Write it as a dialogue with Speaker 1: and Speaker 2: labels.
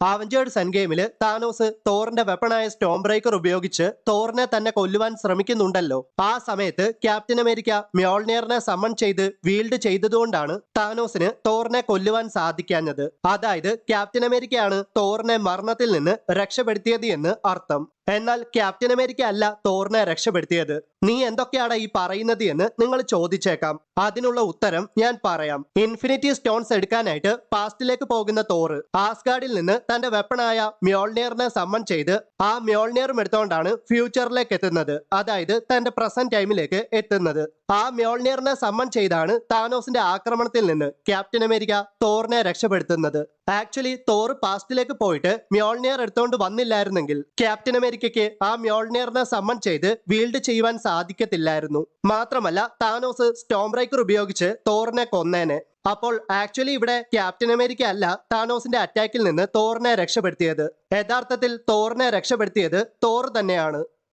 Speaker 1: Avengers എൻഡ് ഗെയിമില് Thanos തോറിന്റെ വെപ്പണായ സ്റ്റോം ബ്രേക്കർ ഉപയോഗിച്ച് തോറിനെ തന്നെ കൊല്ലുവാൻ ശ്രമിക്കുന്നുണ്ടല്ലോ. ആ സമയത്ത് ക്യാപ്റ്റൻ അമേരിക്ക മ്യോൾനിയറിനെ സമ്മൺ ചെയ്ത് വീൽഡ് ചെയ്തതുകൊണ്ടാണ് താനോസിന് തോറിനെ കൊല്ലുവാൻ സാധിക്കാഞ്ഞത്. അതായത് ക്യാപ്റ്റൻ അമേരിക്കയാണ് തോറിനെ മരണത്തിൽ നിന്ന് രക്ഷപ്പെടുത്തിയത് എന്ന് അർത്ഥം. എന്നാൽ ക്യാപ്റ്റൻ അമേരിക്ക അല്ല തോറിനെ രക്ഷപ്പെടുത്തിയത്. നീ എന്തൊക്കെയാണ് ഈ പറയുന്നത് എന്ന് നിങ്ങൾ ചോദിച്ചേക്കാം. അതിനുള്ള ഉത്തരം ഞാൻ പറയാം. ഇൻഫിനിറ്റി സ്റ്റോൺസ് എടുക്കാനായിട്ട് പാസ്റ്റിലേക്ക് പോകുന്ന തോറ് ആസ്ഗാർഡിൽ നിന്ന് തന്റെ വെപ്പണായ മ്യോൾനിയറിനെ സമ്മൺ ചെയ്ത് ആ മ്യോൾനിയറും എടുത്തുകൊണ്ടാണ് ഫ്യൂച്ചറിലേക്ക് എത്തുന്നത്. അതായത് തന്റെ പ്രസന്റ് ടൈമിലേക്ക് എത്തുന്നത്. ആ മ്യോൾനിയറിനെ സമ്മൺ ചെയ്താണ് താനോസിന്റെ ആക്രമണത്തിൽ നിന്ന് ക്യാപ്റ്റൻ അമേരിക്ക തോറിനെ രക്ഷപ്പെടുത്തുന്നത്. ആക്ച്വലി തോർ പാസ്റ്റിലേക്ക് പോയിട്ട് മ്യോൾനിയർ എടുത്തുകൊണ്ട് വന്നില്ലായിരുന്നെങ്കിൽ ക്യാപ്റ്റൻ അമേരിക്കയ്ക്ക് ആ മ്യോൾനിയറിനെ സമ്മൺ ചെയ്ത് വീൽഡ് ചെയ്യുവാൻ സാധിക്കത്തില്ലായിരുന്നു. മാത്രമല്ല താനോസ് സ്റ്റോം ബ്രേക്കർ ഉപയോഗിച്ച് തോറിനെ കൊന്നേനെ. അപ്പോൾ ആക്ച്വലി ഇവിടെ ക്യാപ്റ്റൻ അമേരിക്ക അല്ല താനോസിന്റെ അറ്റാക്കിൽ നിന്ന് തോറിനെ രക്ഷപ്പെടുത്തിയത്. യഥാർത്ഥത്തിൽ തോറിനെ രക്ഷപ്പെടുത്തിയത് തോർ തന്നെയാണ്.